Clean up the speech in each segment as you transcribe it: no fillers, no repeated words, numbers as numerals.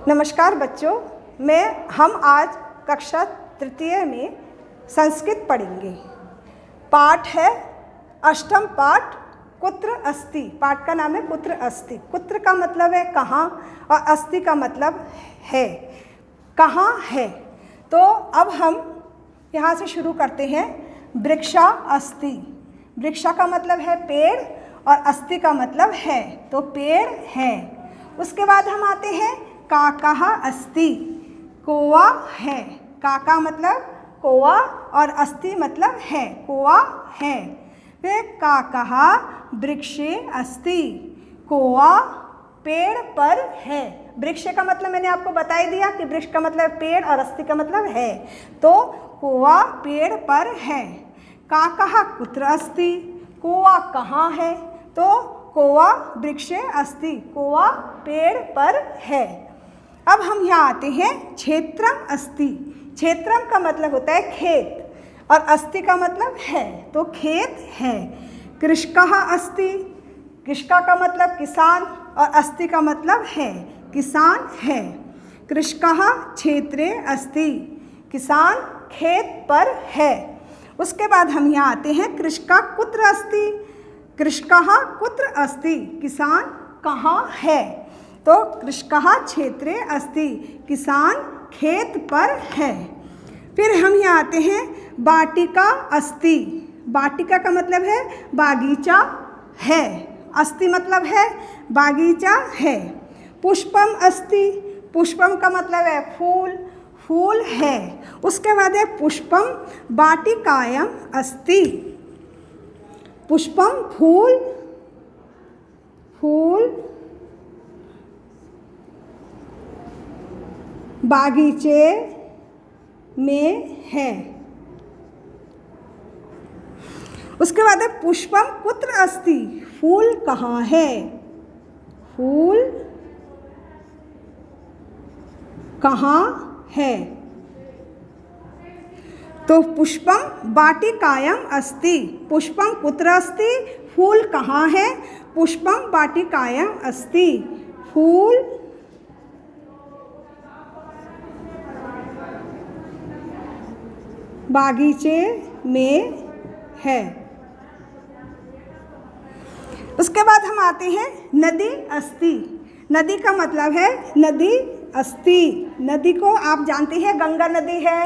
नमस्कार बच्चों, हम आज कक्षा तृतीय में संस्कृत पढ़ेंगे। पाठ है अष्टम पाठ कुत्र अस्ति। पाठ का नाम है कुत्र अस्ति। कुत्र का मतलब है कहाँ और अस्ति का मतलब है कहाँ है। तो अब हम यहाँ से शुरू करते हैं। वृक्षा अस्ति। वृक्षा का मतलब है पेड़ और अस्ति का मतलब है, तो पेड़ है। उसके बाद हम आते हैं काकः अस्ति। कौवा है। काका मतलब कौवा और अस्ति मतलब है, कौवा है। फिर काकः वृक्षे अस्ति। कौवा पेड़ पर है। वृक्ष का मतलब मैंने आपको बता ही दिया कि वृक्ष का मतलब पेड़ और अस्ति का मतलब है, तो कौवा पेड़ पर है। काकः कुत्र अस्ति। कौवा कहाँ है, तो कौवा वृक्षे अस्ति। कौवा पेड़ पर है। अब हम यहाँ आते हैं क्षेत्रम अस्ति। क्षेत्रम का मतलब होता है खेत और अस्ति का मतलब है, तो खेत है। कृषकः अस्ति। कृषका का मतलब किसान और अस्ति का मतलब है, किसान है। कृषकः क्षेत्रे अस्ति। किसान खेत पर है। उसके बाद हम यहाँ आते हैं कृषका कुत्र अस्ति। कृषकः कुत्र अस्ति। किसान कहाँ है, तो कृषकः क्षेत्रे अस्ति। किसान खेत पर है। फिर हम यहाँ आते हैं वाटिका अस्ति। वाटिका का मतलब है बागीचा है, अस्ति मतलब है बागीचा है। पुष्पम अस्ति। पुष्पम का मतलब है फूल, फूल है। उसके बाद है पुष्पम वाटिकायाम अस्ति। पुष्पम फूल, फूल बागीचे में है। उसके बाद है पुष्पम कुत्र अस्ति। फूल कहाँ है, फूल कहाँ है, तो पुष्पम वाटिकायाम अस्ति। पुष्पम कुत्र अस्ति। फूल कहाँ है, पुष्पम वाटिकायाम अस्ति। फूल बागीचे में है। उसके बाद हम आते हैं नदी अस्ति। नदी का मतलब है नदी अस्ति। नदी को आप जानते हैं गंगा नदी है,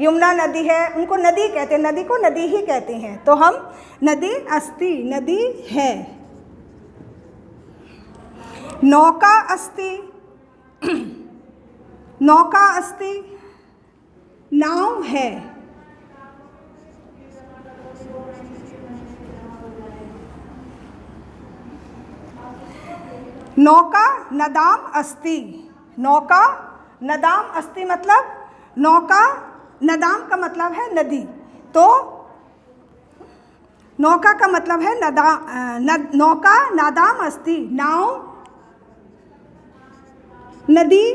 यमुना नदी है, उनको नदी कहते हैं, नदी को नदी ही कहते हैं। तो हम नदी अस्ति, नदी है। नौका अस्ति। नौका अस्ति, नाव है। नौका नदाम अस्ति। नौका नदाम अस्ति मतलब नौका, नदाम का मतलब है नदी, तो नौका का मतलब है नौका नादाम अस्ति। नाव नदी,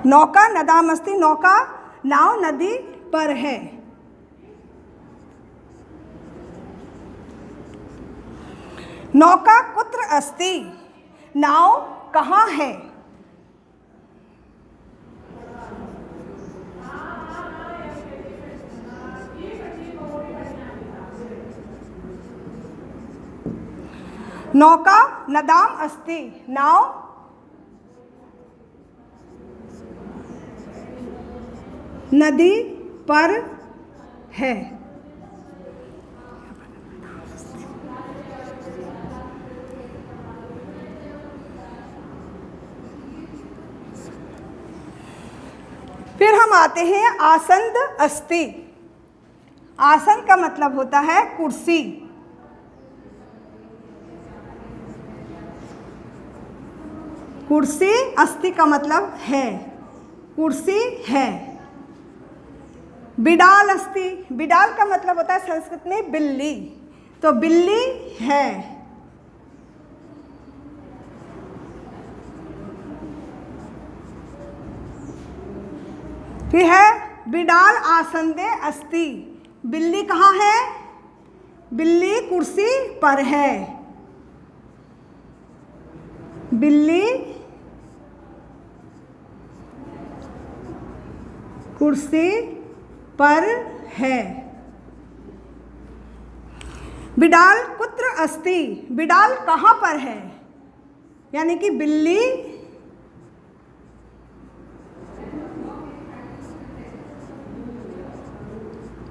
नौका नदाम अस्ति। नौका नाव नदी पर है। नौका कुत्र अस्ति। नाव कहाँ है, नौका नदाम अस्ति। नाव नदी पर है। फिर हम आते हैं आसंद अस्ति। आसन का मतलब होता है कुर्सी। कुर्सी अस्ति का मतलब है, कुर्सी है। बिडाल अस्ति। बिडाल का मतलब होता है संस्कृत में बिल्ली, तो बिल्ली है। फिर है बिडाल आसंदे अस्ति। बिल्ली कहाँ है, बिल्ली कुर्सी पर है। बिल्ली कुर्सी पर है। बिडाल कुत्र अस्ति, बिडाल कहाँ पर है, यानी कि बिल्ली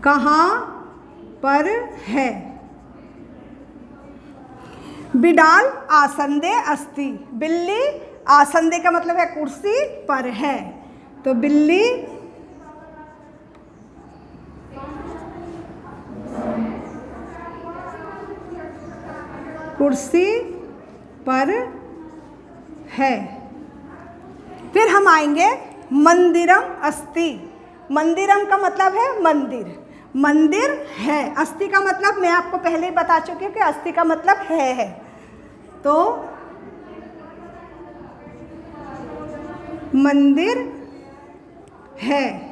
कहाँ पर है। बिडाल आसंदे अस्ति, बिल्ली आसंदे का मतलब है कुर्सी पर है, तो बिल्ली कुर्सी पर है। फिर हम आएंगे मंदिरम अस्ति, मंदिरम का मतलब है मंदिर, मंदिर है। अस्ति का मतलब मैं आपको पहले ही बता चुकी हूँ कि अस्ति का मतलब है। तो मंदिर है।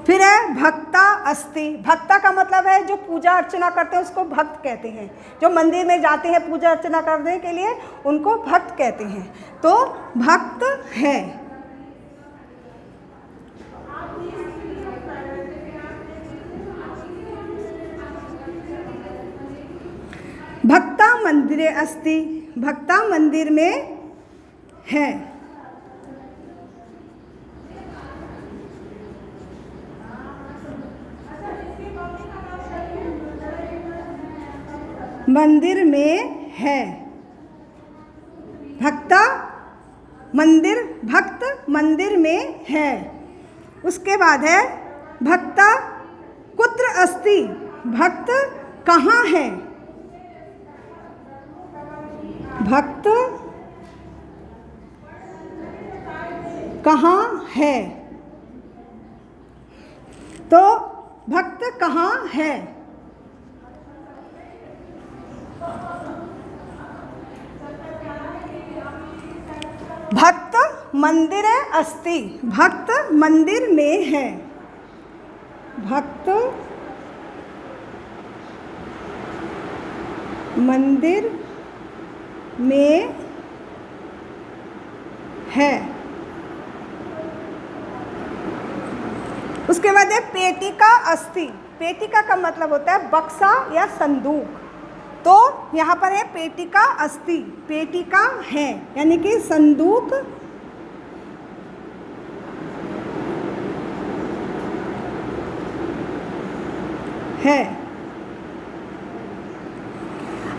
फिर है भक्ता अस्ति, भक्ता का मतलब है जो पूजा अर्चना करते हैं उसको भक्त कहते हैं, जो मंदिर में जाते हैं पूजा अर्चना करने के लिए उनको भक्त कहते हैं, तो भक्त है। भक्ता मंदिरे अस्ति, भक्ता मंदिर में है। मंदिर में है। भक्ता मंदिर, भक्त मंदिर में है। उसके बाद है भक्ता कुत्र अस्ति, भक्त कहाँ है, भक्त कहाँ है, तो भक्त कहाँ है। भक्त मंदिरे अस्ति, भक्त मंदिर में है, भक्त मंदिर में है। उसके बाद है पेटिका अस्ति, पेटिका का मतलब होता है बक्सा या संदूक, तो यहाँ पर है पेटिका अस्ति, पेटिका है यानी कि संदूक है।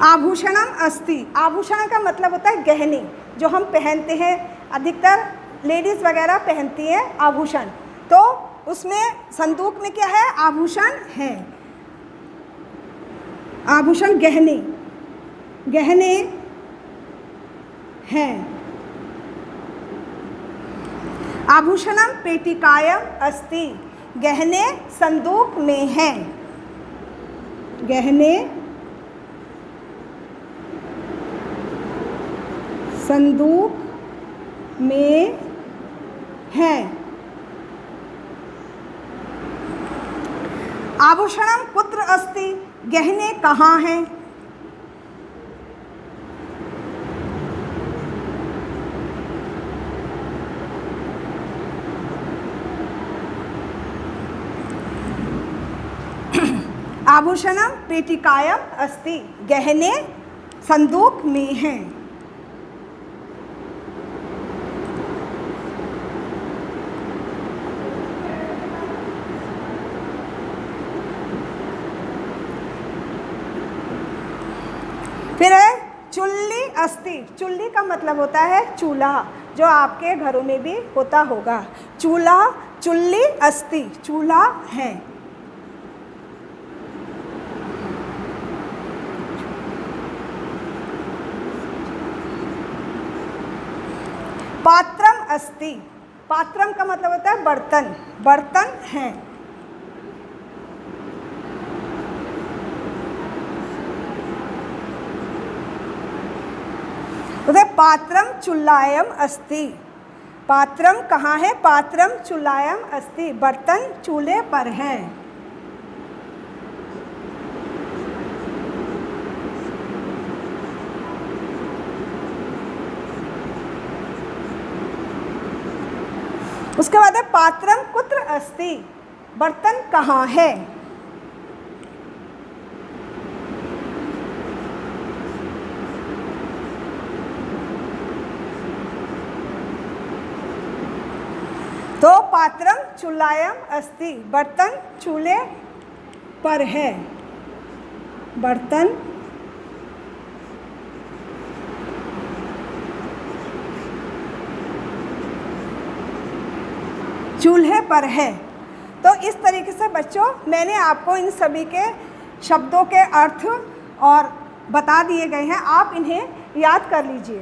आभूषणम अस्ति, आभूषण का मतलब होता है गहने, जो हम पहनते हैं, अधिकतर लेडीज़ वगैरह पहनती हैं आभूषण, तो उसमें संदूक में क्या है, आभूषण है। आभूषण गहने, गहने हैं। आभूषणम पेटिकायम अस्ति, गहने संदूक में हैं, गहने संदूक में हैं। आभूषणम कुत्र अस्ति, गहने कहाँ हैं। आभूषणम पेटिकायम अस्ति, गहने संदूक में हैं। फिर है चुल्ली अस्ति, चुल्ली का मतलब होता है चूल्हा, जो आपके घरों में भी होता होगा, चूल्हा, चुल्ली अस्ति, चूल्हा है। पात्रम अस्ति, पात्रम का मतलब होता है बर्तन, बर्तन हैं। पात्रम चुल्लायम अस्ति, पात्रम कहाँ है, पात्रम चुल्लायम अस्ति, बर्तन चूल्हे पर है। उसके बाद है पात्रम कुत्र अस्ति, बर्तन कहाँ है। तो पात्रम चूल्हायाम अस्ति, बर्तन चूल्हे पर है, बर्तन चूल्हे पर है। तो इस तरीके से बच्चों मैंने आपको इन सभी के शब्दों के अर्थ और बता दिए गए हैं, आप इन्हें याद कर लीजिए।